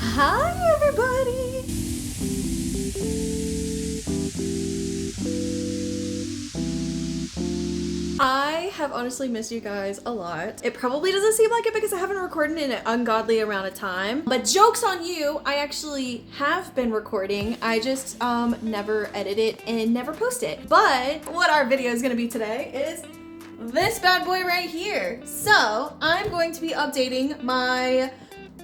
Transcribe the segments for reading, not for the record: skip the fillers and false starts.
Hi everybody! I have honestly missed you guys a lot. It probably doesn't seem like it because I haven't recorded in an ungodly amount of time. But joke's on you, I actually have been recording. I just never edit it and never post it. But what our video is gonna be today is this bad boy right here. So I'm going to be updating my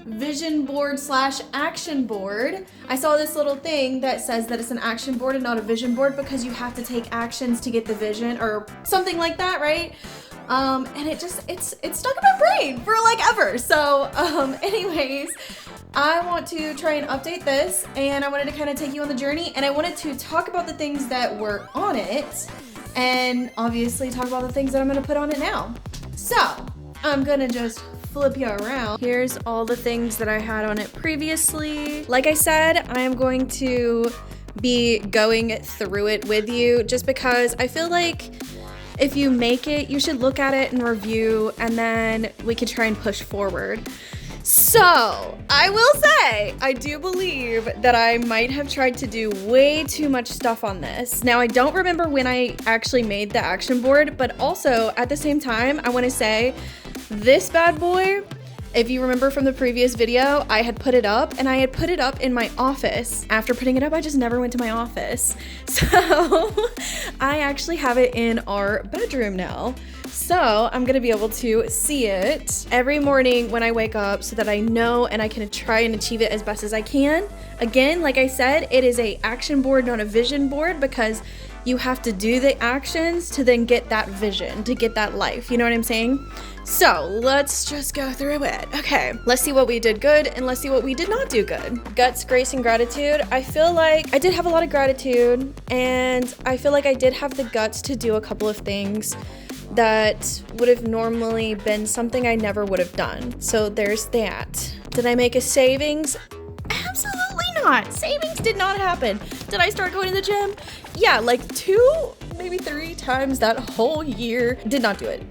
vision board slash action board. I saw this little thing that says that it's an action board and not a vision board because you have to take actions to get the vision or something like that, right? And it's stuck in my brain for like ever. So anyways, I want to try and update this, and I wanted to kind of take you on the journey, and I wanted to talk about the things that were on it and obviously talk about the things that I'm gonna put on it now. So I'm gonna just flip you around. Here's all the things that I had on it previously. Like I said, I am going to be going through it with you just because I feel like if you make it, you should look at it and review, and then we can try and push forward. So I will say, I do believe that I might have tried to do way too much stuff on this. Now, I don't remember when I actually made the action board, but also at the same time, I want to say this bad boy, if you remember from the previous video, I had put it up, and I had put it up in my office. After putting it up, I just never went to my office. So I actually have it in our bedroom now. So I'm gonna be able to see it every morning when I wake up so that I know and I can try and achieve it as best as I can. Again, like I said, it is a action board, not a vision board, because you have to do the actions to then get that vision, to get that life. You know what I'm saying? So let's just go through it. Okay, let's see what we did good and let's see what we did not do good. Guts, grace, and gratitude. I feel like I did have a lot of gratitude, and I feel like I did have the guts to do a couple of things that would have normally been something I never would have done. So there's that. Did I make a savings? Absolutely not. Savings did not happen. Did I start going to the gym? Yeah, like 2, maybe 3 times that whole year. Did not do it.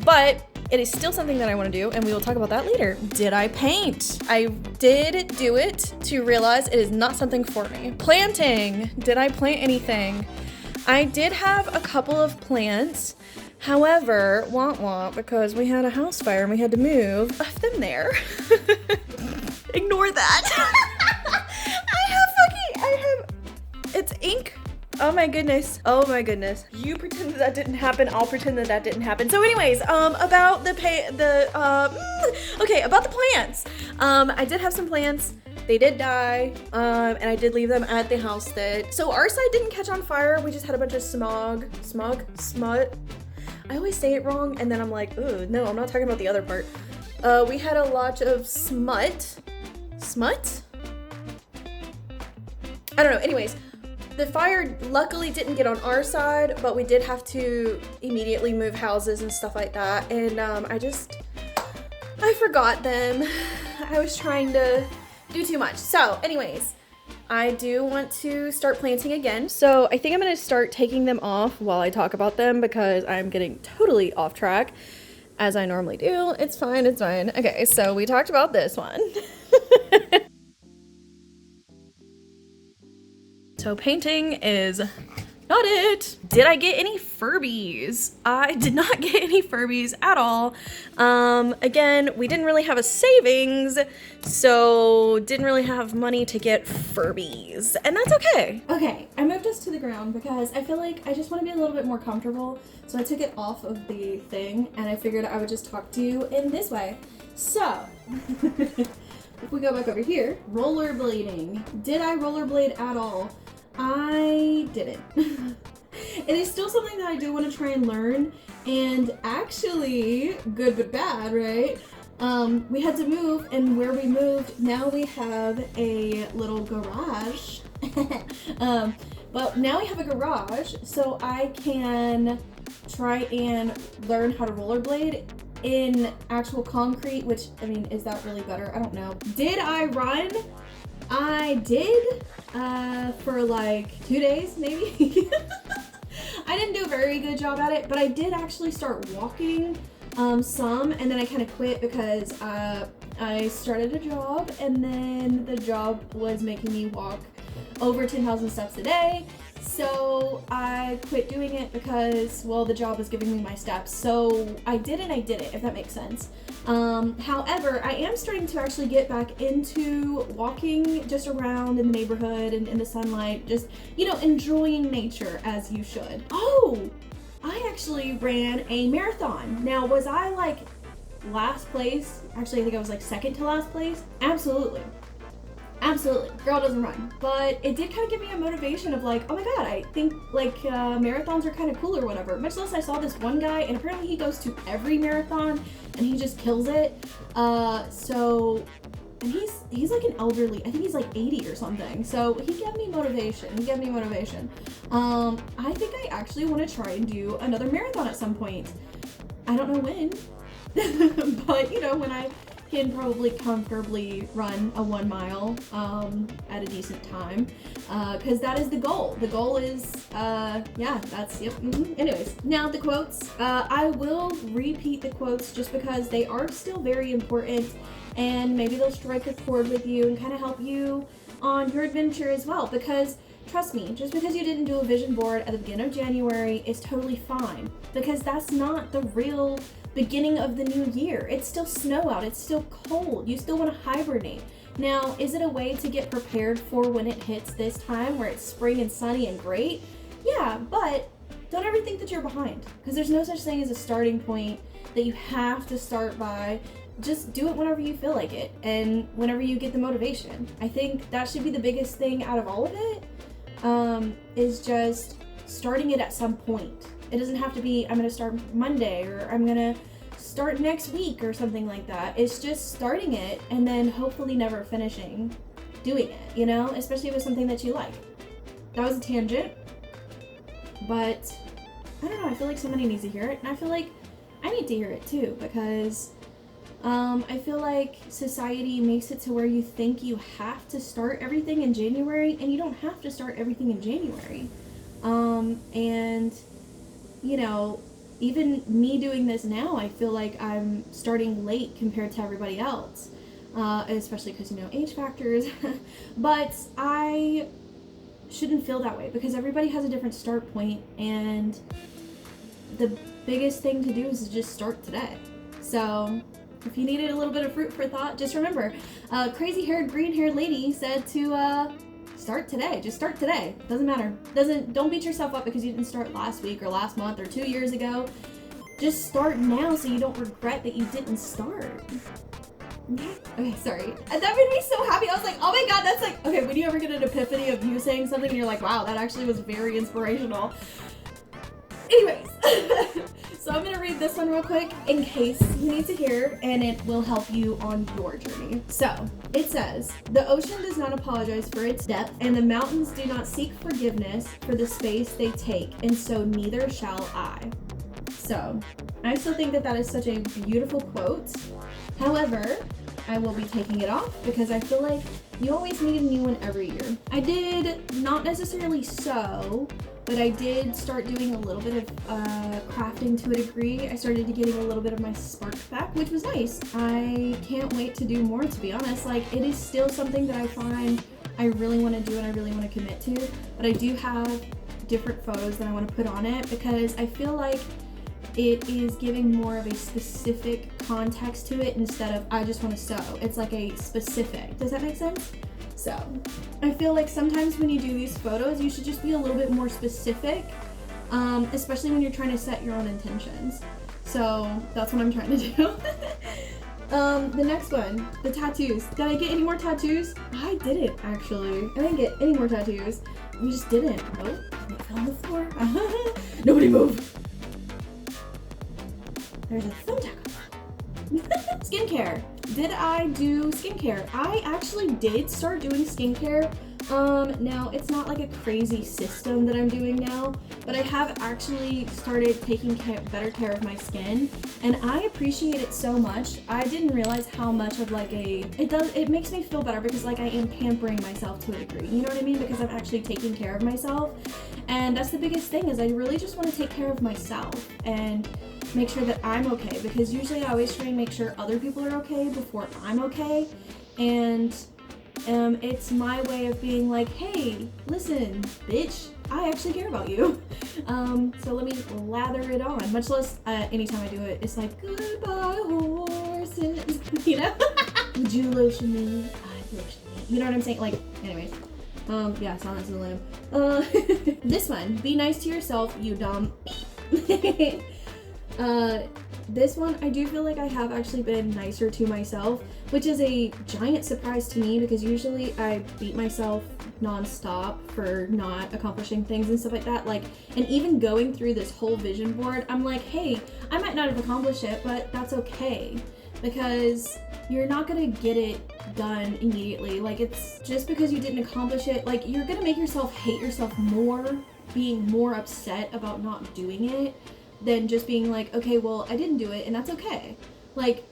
But it is still something that I want to do, and we will talk about that later. Did I paint? I did do it to realize it is not something for me. Planting. Did I plant anything? I did have a couple of plants. However, because we had a house fire and we had to move, left them there. Ignore that. It's ink. Oh my goodness. You pretend that didn't happen. I'll pretend that that didn't happen. So anyways, about the plants. I did have some plants. They did die, and I did leave them at the house so our side didn't catch on fire. We just had a bunch of smut. I always say it wrong, and then I'm like, ooh, no, I'm not talking about the other part. We had a lot of smut? I don't know, anyways. The fire luckily didn't get on our side, but we did have to immediately move houses and stuff like that, and I forgot them. I was trying to do too much. So anyways, I do want to start planting again. So I think I'm gonna start taking them off while I talk about them because I'm getting totally off track, as I normally do. It's fine. Okay, so we talked about this one. So painting is not it. Did I get any Furbies? I did not get any Furbies at all. Again, we didn't really have a savings, so didn't really have money to get Furbies, and that's okay. Okay, I moved us to the ground because I feel like I just want to be a little bit more comfortable, so I took it off of the thing, and I figured I would just talk to you in this way. So, if we go back over here, rollerblading. Did I rollerblade at all? I didn't. It is still something that I do want to try and learn, and actually, good but bad, right? We had to move, and where we moved, now we have a little garage. But now we have a garage, so I can try and learn how to rollerblade in actual concrete, which, I mean, is that really better? I don't know. Did I run? I did, for like 2 days, maybe. I didn't do a very good job at it, but I did actually start walking some, and then I kind of quit because I started a job, and then the job was making me walk over 10,000 steps a day. So I quit doing it because, well, the job was giving me my steps. So I did it, if that makes sense. However, I am starting to actually get back into walking just around in the neighborhood and in the sunlight, just, you know, enjoying nature as you should. Oh, I actually ran a marathon. Now, was I like last place? Actually, I think I was like second to last place. Absolutely. Absolutely. Girl doesn't run. But it did kind of give me a motivation of like, oh my god, I think like marathons are kind of cool or whatever. Much less I saw this one guy, and apparently he goes to every marathon and he just kills it. And he's like an elderly, I think he's like 80 or something. So he gave me motivation. I think I actually want to try and do another marathon at some point. I don't know when, but you know, when I can probably comfortably run a 1 mile at a decent time, because that is the goal. The goal is, Anyways, now the quotes. I will repeat the quotes just because they are still very important, and maybe they'll strike a chord with you and kind of help you on your adventure as well, because trust me, just because you didn't do a vision board at the beginning of January is totally fine, because that's not the real beginning of the new year. It's still snow out, it's still cold, you still want to hibernate. Now, is it a way to get prepared for when it hits this time where it's spring and sunny and great? Yeah, but don't ever think that you're behind, because there's no such thing as a starting point that you have to start by. Just do it whenever you feel like it and whenever you get the motivation. I think that should be the biggest thing out of all of it, is just starting it at some point. It doesn't have to be, I'm going to start Monday or I'm going to start next week or something like that. It's just starting it and then hopefully never finishing doing it, you know, especially if it's something that you like. That was a tangent, but I don't know, I feel like somebody needs to hear it, and I feel like I need to hear it too, because I feel like society makes it to where you think you have to start everything in January, and you don't have to start everything in January. And you know, even me doing this now, I feel like I'm starting late compared to everybody else, especially because, you know, age factors. But I shouldn't feel that way, because everybody has a different start point, and the biggest thing to do is to just start today. So if you needed a little bit of fruit for thought, just remember, crazy-haired, green-haired lady said to start today. Just start today. Doesn't matter. Don't beat yourself up because you didn't start last week or last month or 2 years ago. Just start now so you don't regret that you didn't start. Okay, sorry. And that made me so happy. I was like, oh my god, that's like, okay, when you ever get an epiphany of you saying something and you're like, wow, that actually was very inspirational. Anyways, so I'm going to read this one real quick in case you need to hear, and it will help you on your journey. So, it says, "The ocean does not apologize for its depth, and the mountains do not seek forgiveness for the space they take, and so neither shall I." So, I still think that that is such a beautiful quote. However, I will be taking it off because I feel like you always need a new one every year. I did not necessarily sew, but I did start doing a little bit of crafting to a degree. I started getting a little bit of my spark back, which was nice. I can't wait to do more, to be honest. Like, it is still something that I find I really want to do and I really want to commit to, but I do have different photos that I want to put on it because I feel like it is giving more of a specific context to it instead of I just want to sew. It's like a specific. Does that make sense? So, I feel like sometimes when you do these photos, you should just be a little bit more specific, especially when you're trying to set your own intentions. So, that's what I'm trying to do. The next one, the tattoos. Did I get any more tattoos? I didn't, actually. I didn't get any more tattoos. We just didn't. Oh, it fell on the floor. Nobody move. There's a thumbtack. Skincare. Did I do skincare? I actually did start doing skincare Now it's not like a crazy system that I'm doing now, but I have actually started taking better care of my skin, and I appreciate it so much. I didn't realize how much of like it makes me feel better because like I am pampering myself to a degree, you know what I mean? Because I'm actually taking care of myself, and that's the biggest thing is I really just want to take care of myself and make sure that I'm okay, because usually I always try and make sure other people are okay before I'm okay, and it's my way of being like, hey, listen, bitch, I actually care about you. So let me lather it on. Much less anytime I do it, it's like, goodbye, horses, you know? Would you lotion me? I lotion me. You know what I'm saying? Like, anyways. Yeah, silence is a limb. This one, be nice to yourself, you dumb. This one, I do feel like I have actually been nicer to myself, which is a giant surprise to me because usually I beat myself nonstop for not accomplishing things and stuff like that. Like, and even going through this whole vision board, I'm like, hey, I might not have accomplished it, but that's okay, because you're not gonna get it done immediately. Like, it's just because you didn't accomplish it, like, you're gonna make yourself hate yourself more, being more upset about not doing it, than just being like, okay, well, I didn't do it, and that's okay. Like,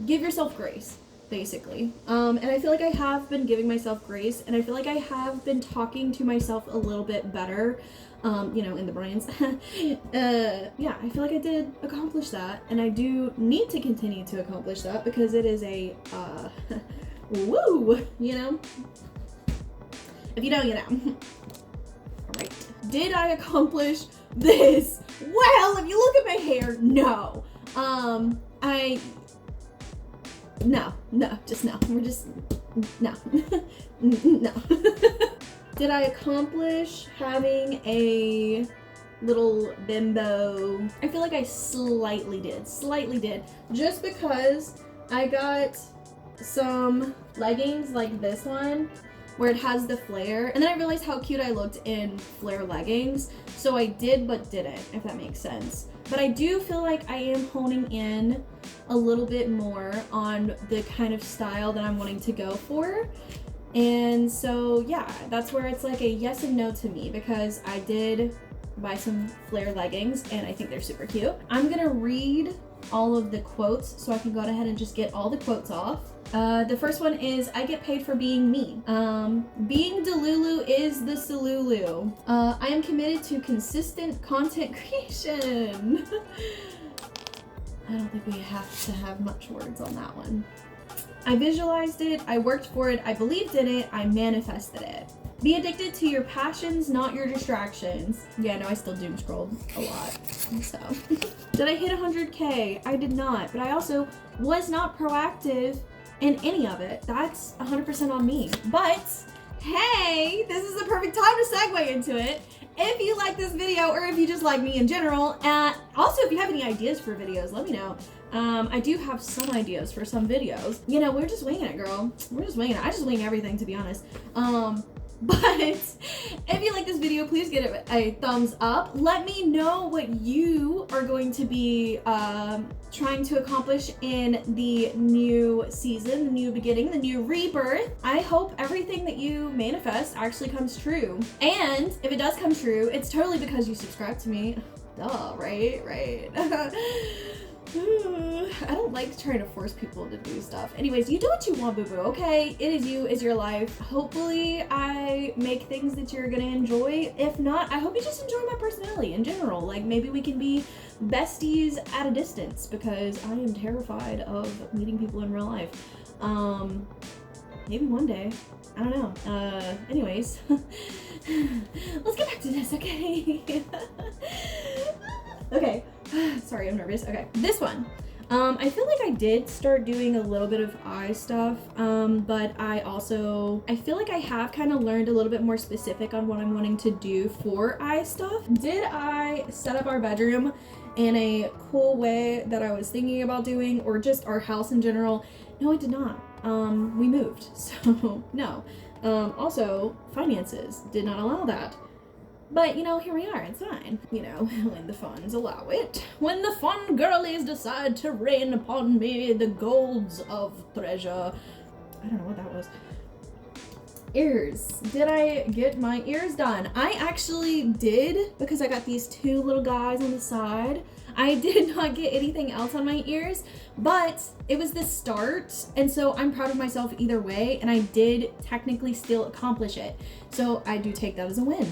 give yourself grace, basically. And I feel like I have been giving myself grace, and I feel like I have been talking to myself a little bit better, you know, in the brains. Yeah, I feel like I did accomplish that, and I do need to continue to accomplish that because it is a, woo, you know? If you know, you know. Alright. Did I accomplish this? Well, if you look at my hair, no. Just no. We're just, no. No. Did I accomplish having a little bimbo? I feel like I slightly did. Just because I got some leggings like this one, where it has the flare, and then I realized how cute I looked in flare leggings, so I did but didn't, if that makes sense. But I do feel like I am honing in a little bit more on the kind of style that I'm wanting to go for, and so yeah, that's where it's like a yes and no to me, because I did buy some flare leggings and I think they're super cute. I'm gonna read all of the quotes so I can go ahead and just get all the quotes off. The first one is, I get paid for being me. Being Delulu is the Salulu. I am committed to consistent content creation. I don't think we have to have much words on that one. I visualized it, I worked for it, I believed in it, I manifested it. Be addicted to your passions, not your distractions. Yeah, no, I still doom scrolled a lot, so. Did I hit 100K? I did not, but I also was not proactive in any of it. That's 100% on me. But, hey, this is the perfect time to segue into it. If you like this video, or if you just like me in general, also if you have any ideas for videos, let me know. I do have some ideas for some videos. You know, we're just winging it, girl. We're just winging it. I just wing everything, to be honest. But if you like this video, please give it a thumbs up. Let me know what you are going to be trying to accomplish in the new season, the new beginning, the new rebirth. I hope everything that you manifest actually comes true. And if it does come true, it's totally because you subscribe to me. Duh, right? I don't like trying to force people to do stuff. Anyways, you do what you want, boo-boo, okay? It is you, it's your life. Hopefully I make things that you're gonna enjoy. If not, I hope you just enjoy my personality in general. Like, maybe we can be besties at a distance, because I am terrified of meeting people in real life. Maybe one day. I don't know. Anyways. Let's get back to this, okay? Okay. Sorry, I'm nervous. Okay, this one. I feel like I did start doing a little bit of eye stuff, but I feel like I have kind of learned a little bit more specific on what I'm wanting to do for eye stuff. Did I set up our bedroom in a cool way that I was thinking about doing, or just our house in general? No, I did not. We moved, so no. Also, finances did not allow that. But, you know, here we are, it's fine. You know, when the funds allow it. When the fun girlies decide to rain upon me the golds of treasure. I don't know what that was. Ears. Did I get my ears done? I actually did, because I got these two little guys on the side. I did not get anything else on my ears, but it was the start, and so I'm proud of myself either way, and I did technically still accomplish it. So I do take that as a win.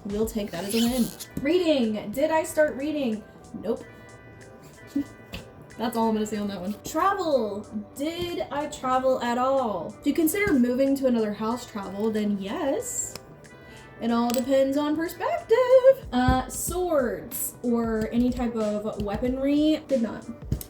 We'll take that as a win. Reading. Did I start reading? Nope. That's all I'm gonna say on that one. Travel. Did I travel at all? If you consider moving to another house travel, then yes. It all depends on perspective. Swords or any type of weaponry, did not.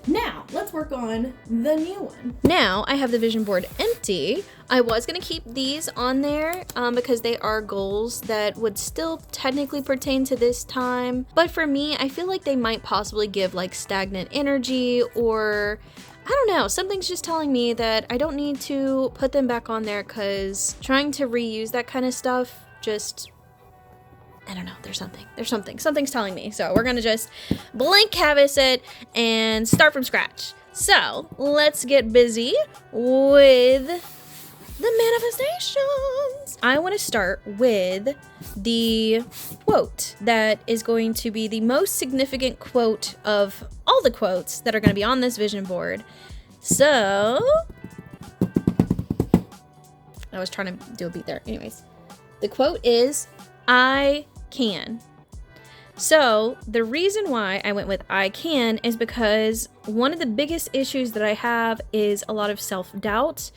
Now, let's work on the new one. Now, I have the vision board empty. I was gonna keep these on there because they are goals that would still technically pertain to this time. But for me, I feel like they might possibly give like stagnant energy, or I don't know, something's just telling me that I don't need to put them back on there, because trying to reuse that kind of stuff just, I don't know, something's telling me. So we're gonna just blank canvas it and start from scratch. So let's get busy with the manifestations. I want to start with the quote that is going to be the most significant quote of all the quotes that are going to be on this vision board. So I was trying to do a beat there. Anyways, the quote is, I can. So the reason why I went with I can is because one of the biggest issues that I have is a lot of self-doubt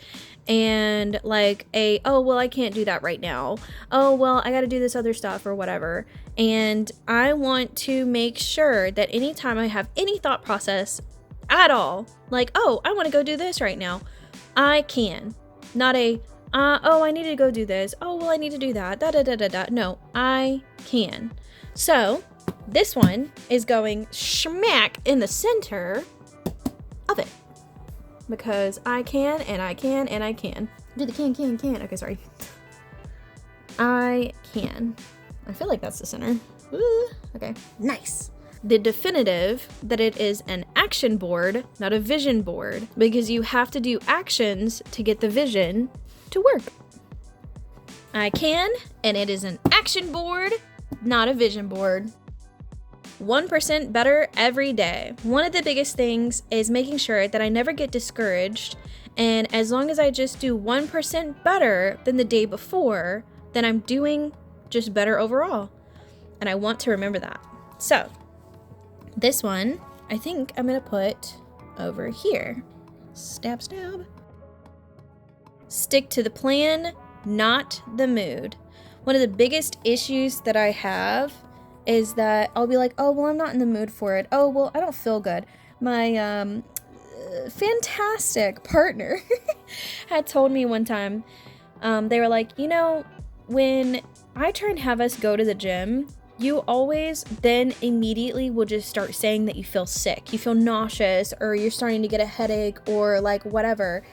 and like oh, well, I can't do that right now. Oh, well, I got to do this other stuff or whatever. And I want to make sure that anytime I have any thought process at all, like, oh, I want to go do this right now, I can. Not oh, I need to go do this. Oh, well, I need to do that. No, I can. So this one is going smack in the center of it, because I can, and I can, and I can. Do the can. Okay, sorry. I can. I feel like that's the center. Ooh, okay, nice. The definitive that it is an action board, not a vision board, because you have to do actions to get the vision to work. I can, and it is an action board, not a vision board. 1% better every day. One of the biggest things is making sure that I never get discouraged, and as long as I just do 1% better than the day before, then I'm doing just better overall. And I want to remember that. So this one, I think I'm gonna put over here. Stab, stab. Stick to the plan, not the mood. One of the biggest issues that I have is that I'll be like, oh, well, I'm not in the mood for it. Oh, well, I don't feel good. My fantastic partner had told me one time, they were like, you know, when I try and have us go to the gym, you always then immediately will just start saying that you feel sick. You feel nauseous, or you're starting to get a headache, or like whatever.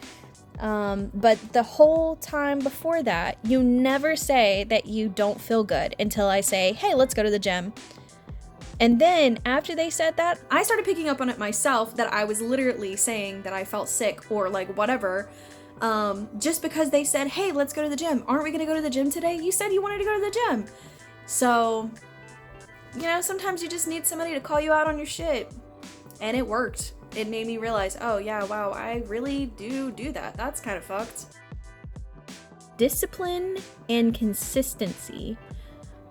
But the whole time before that, you never say that you don't feel good until I say, hey, let's go to the gym. And then after they said that, I started picking up on it myself, that I was literally saying that I felt sick or like whatever, just because they said, hey, let's go to the gym. Aren't we gonna go to the gym today? You said you wanted to go to the gym. So, you know, sometimes you just need somebody to call you out on your shit. And it worked. It made me realize, oh yeah, wow, I really do that. That's kind of fucked. Discipline and consistency,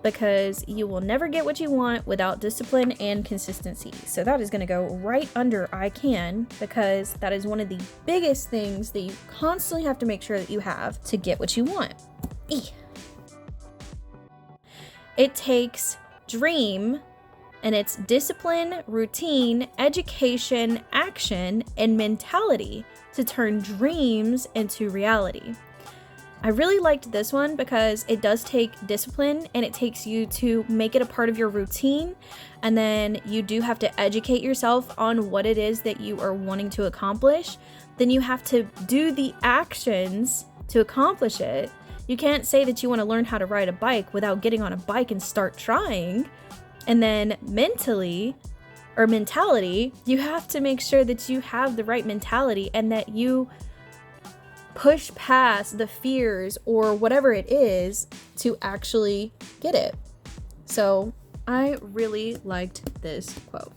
because you will never get what you want without discipline and consistency. So that is going to go right under I can, because that is one of the biggest things that you constantly have to make sure that you have to get what you want. It takes dream, and it's discipline, routine, education, action, and mentality to turn dreams into reality. I really liked this one because it does take discipline, and it takes you to make it a part of your routine. And then you do have to educate yourself on what it is that you are wanting to accomplish. Then you have to do the actions to accomplish it. You can't say that you want to learn how to ride a bike without getting on a bike and start trying. And then mentality, you have to make sure that you have the right mentality, and that you push past the fears or whatever it is to actually get it. So I really liked this quote.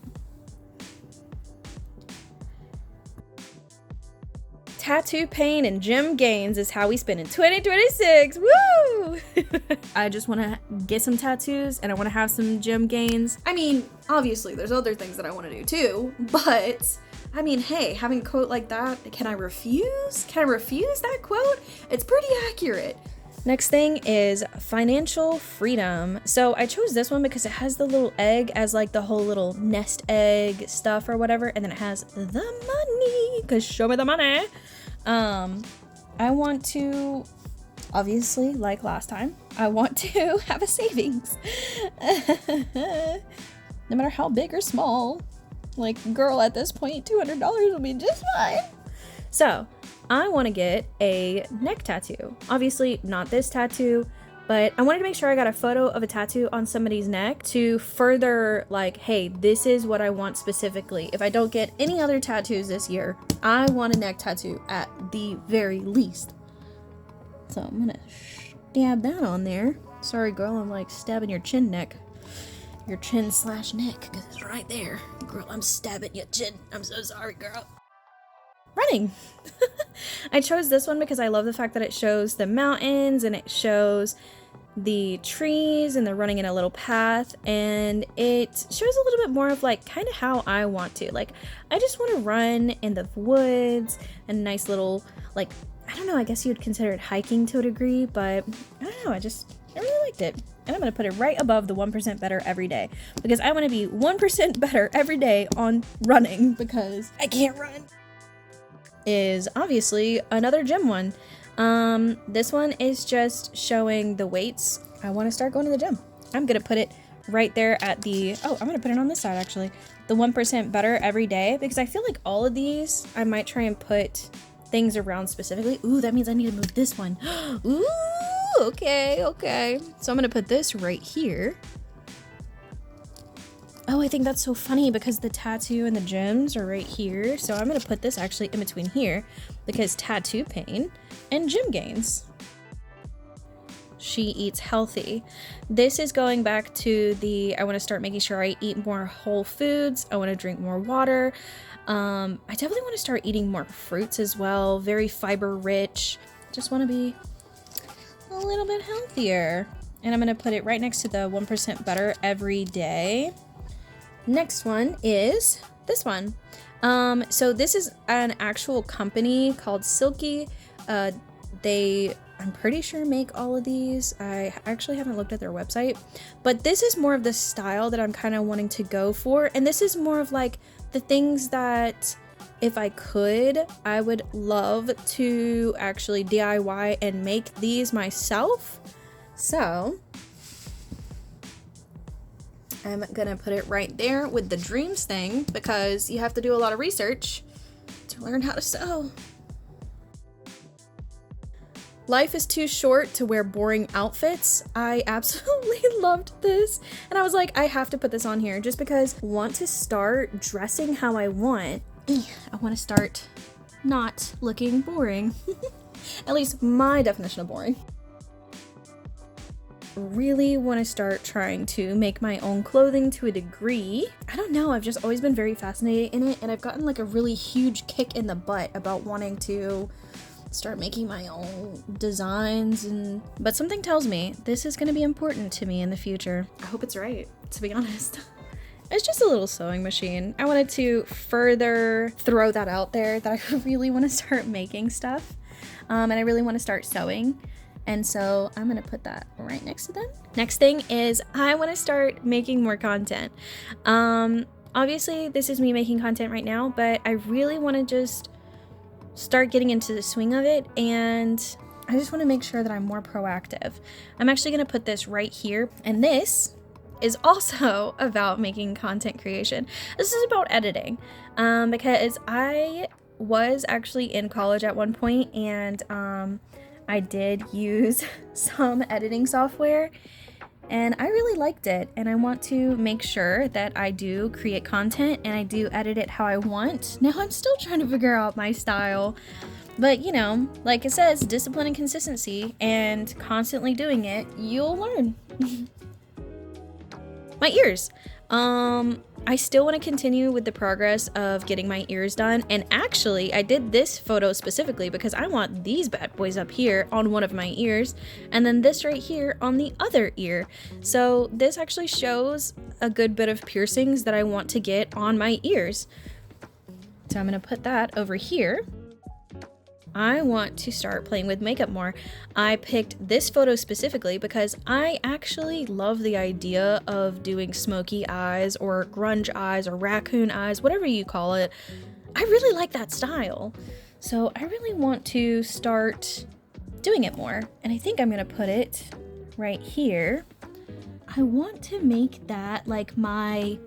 Tattoo pain and gym gains is how we spend in 2026. Woo! I just want to get some tattoos and I want to have some gym gains. I mean, obviously there's other things that I want to do too, but I mean, hey, having a quote like that, can I refuse? Can I refuse that quote? It's pretty accurate. Next thing is financial freedom. So I chose this one because it has the little egg as like the whole little nest egg stuff or whatever. And then it has the money, because show me the money. I want to, obviously, like last time, I want to have a savings. No matter how big or small. Like, girl, at this point, $200 will be just fine. So I want to get a neck tattoo. Obviously not this tattoo, but I wanted to make sure I got a photo of a tattoo on somebody's neck to further like, hey, this is what I want specifically. If I don't get any other tattoos this year, I want a neck tattoo at the very least. So I'm gonna stab that on there. Sorry, girl, I'm like stabbing your chin neck. Your chin / neck, because it's right there. Girl, I'm stabbing your chin. I'm so sorry, girl. Running. I chose this one because I love the fact that it shows the mountains and it shows the trees and they're running in a little path, and it shows a little bit more of like kind of how I want to. Like, I just want to run in the woods and nice little, like, I don't know, I guess you would consider it hiking to a degree, but I don't know, I really liked it. And I'm going to put it right above the 1% better every day because I want to be 1% better every day on running because I can't run. Is obviously another gym one. This one is just showing the weights. I want to start going to the gym. I'm going to put it right there at the, I'm going to put it on this side actually. The 1% better every day, because I feel like all of these, I might try and put things around specifically. Ooh, that means I need to move this one. Ooh, okay. So I'm going to put this right here. Oh, I think that's so funny because the tattoo and the gyms are right here. So I'm going to put this actually in between here because tattoo pain and gym gains. She eats healthy. This is going back to the, I want to start making sure I eat more whole foods. I want to drink more water. I definitely want to start eating more fruits as well. Very fiber rich. Just want to be a little bit healthier. And I'm going to put it right next to the 1% better every day. Next one is this one. So this is an actual company called Silky. They, I'm pretty sure, make all of these. I actually haven't looked at their website, but this is more of the style that I'm kind of wanting to go for. And this is more of like the things that if I could, I would love to actually DIY and make these myself. So I'm gonna put it right there with the dreams thing because you have to do a lot of research to learn how to sew. Life is too short to wear boring outfits. I absolutely loved this. And I was like, I have to put this on here just because I want to start dressing how I want. I want to start not looking boring. At least my definition of boring. Really want to start trying to make my own clothing to a degree. I don't know, I've just always been very fascinated in it, and I've gotten like a really huge kick in the butt about wanting to start making my own designs, but something tells me this is going to be important to me in the future. I hope it's right, to be honest. It's just a little sewing machine. I wanted to further throw that out there that I really want to start making stuff, and I really want to start sewing. And so I'm going to put that right next to them. Next thing is I want to start making more content. Obviously, this is me making content right now, but I really want to just start getting into the swing of it. And I just want to make sure that I'm more proactive. I'm actually going to put this right here. And this is also about making content creation. This is about editing, because I was actually in college at one point, and I did use some editing software and I really liked it, and I want to make sure that I do create content and I do edit it how I want. Now I'm still trying to figure out my style. But you know, like it says, discipline and consistency, and constantly doing it, you'll learn. My ears. I still want to continue with the progress of getting my ears done. And actually, I did this photo specifically because I want these bad boys up here on one of my ears, and then this right here on the other ear. So this actually shows a good bit of piercings that I want to get on my ears. So I'm going to put that over here. I want to start playing with makeup more. I picked this photo specifically because I actually love the idea of doing smoky eyes or grunge eyes or raccoon eyes, whatever you call it. I really like that style. So I really want to start doing it more. And I think I'm gonna put it right here. I want to make that like my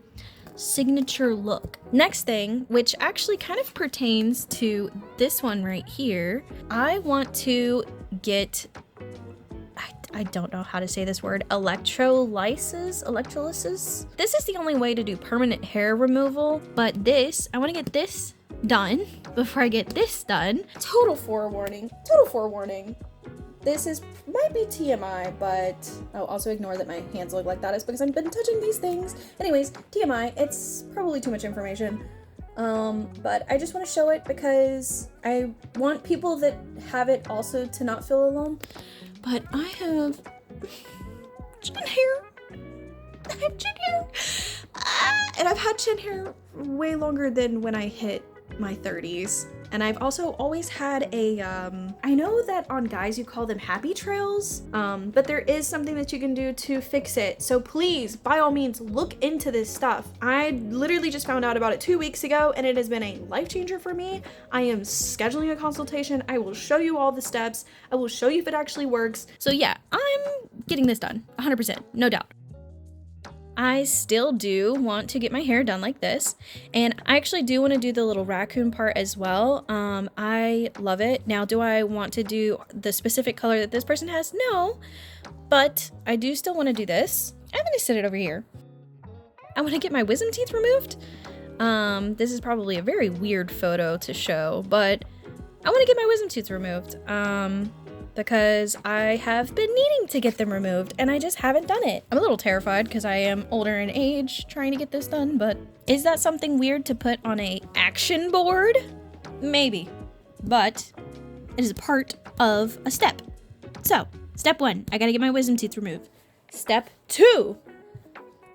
signature look. Next thing, which actually kind of pertains to this one right here, I want to get, I don't know how to say this word, electrolysis? This is the only way to do permanent hair removal, but this, I want to get this done before I get this done. Total forewarning. This might be TMI, but also ignore that my hands look like that. It's because I've been touching these things. Anyways, TMI, it's probably too much information. But I just want to show it because I want people that have it also to not feel alone. But I have chin hair. And I've had chin hair way longer than when I hit my 30s. And I've also always had a, I know that on guys you call them happy trails, but there is something that you can do to fix it. So please, by all means, look into this stuff. I literally just found out about it 2 weeks ago and it has been a life changer for me. I am scheduling a consultation. I will show you all the steps. I will show you if it actually works. So yeah, I'm getting this done, 100%, no doubt. I still do want to get my hair done like this, and I actually do want to do the little raccoon part as well. I love it. Now, do I want to do the specific color that this person has? No, but I do still want to do this. I'm going to set it over here. I want to get my wisdom teeth removed. This is probably a very weird photo to show, but I want to get my wisdom teeth removed. Because I have been needing to get them removed and I just haven't done it. I'm a little terrified because I am older in age trying to get this done, but is that something weird to put on a action board? Maybe, but it is a part of a step. So, step 1, I gotta get my wisdom teeth removed. Step 2,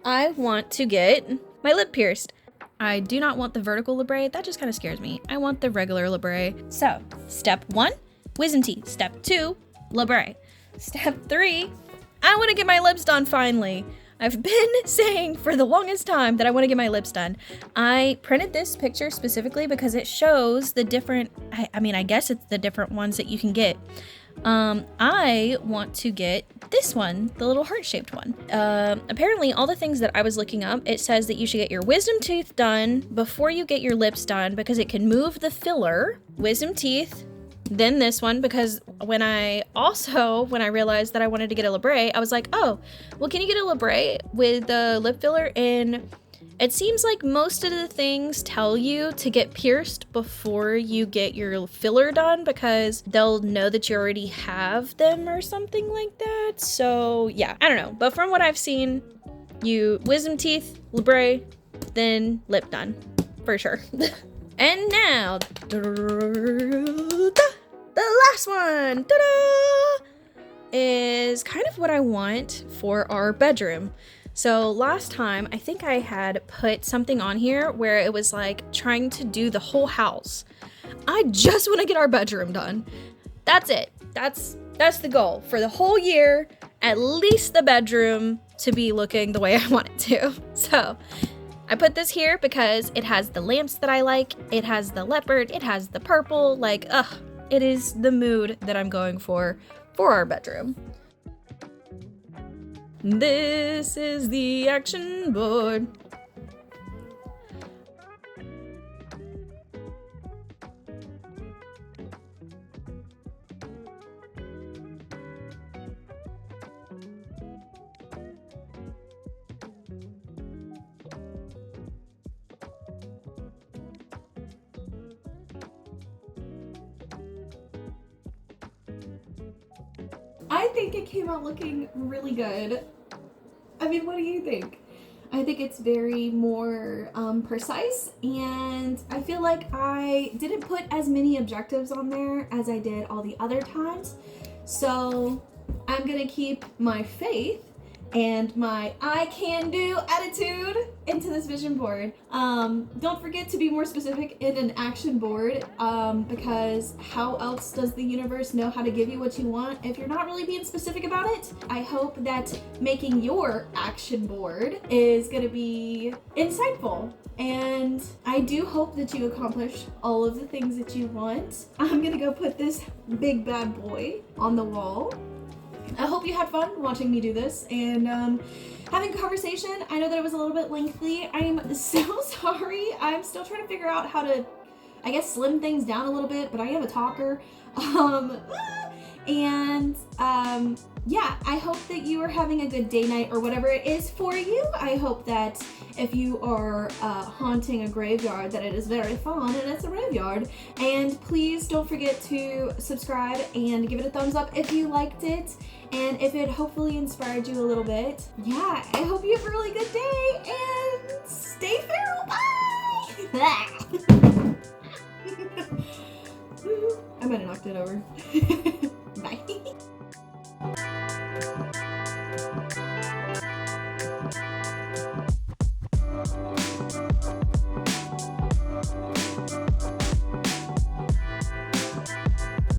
I want to get my lip pierced. I do not want the vertical labrae, that just kind of scares me. I want the regular labrae. So, step 1, wisdom teeth. Step 2, labrae. Step 3, I want to get my lips done finally. I've been saying for the longest time that I want to get my lips done. I printed this picture specifically because it shows the different, I guess it's the different ones that you can get. I want to get this one, the little heart-shaped one. Apparently all the things that I was looking up, it says that you should get your wisdom teeth done before you get your lips done because it can move the filler. Wisdom teeth, then this one, because when I realized that I wanted to get a labrae, I was like, oh, well, can you get a labrae with the lip filler? And it seems like most of the things tell you to get pierced before you get your filler done because they'll know that you already have them or something like that. So yeah, I don't know. But from what I've seen, you wisdom teeth, labrae, then lip done for sure. And now, the last one, ta-da, is kind of what I want for our bedroom. So last time, I think I had put something on here where it was like trying to do the whole house. I just want to get our bedroom done. That's it. That's the goal for the whole year, at least the bedroom to be looking the way I want it to. So I put this here because it has the lamps that I like, it has the leopard, it has the purple, like, it is the mood that I'm going for our bedroom. This is the action board. I think it came out looking really good. I mean, what do you think? I think it's very more precise, and I feel like I didn't put as many objectives on there as I did all the other times. So I'm gonna keep my faith and my I can do attitude into this vision board. Don't forget to be more specific in an action board, because how else does the universe know how to give you what you want if you're not really being specific about it? I hope that making your action board is gonna be insightful, and I do hope that you accomplish all of the things that you want. I'm gonna go put this big bad boy on the wall. I hope you had fun watching me do this and having a conversation. I know that it was a little bit lengthy. I'm so sorry. I'm still trying to figure out how to, I guess, slim things down a little bit, but I am a talker. Yeah, I hope that you are having a good day, night, or whatever it is for you. I hope that if you are haunting a graveyard, that it is very fun and it's a graveyard. And please don't forget to subscribe and give it a thumbs up if you liked it and if it hopefully inspired you a little bit. Yeah, I hope you have a really good day and stay feral. Bye! I might have knocked it over.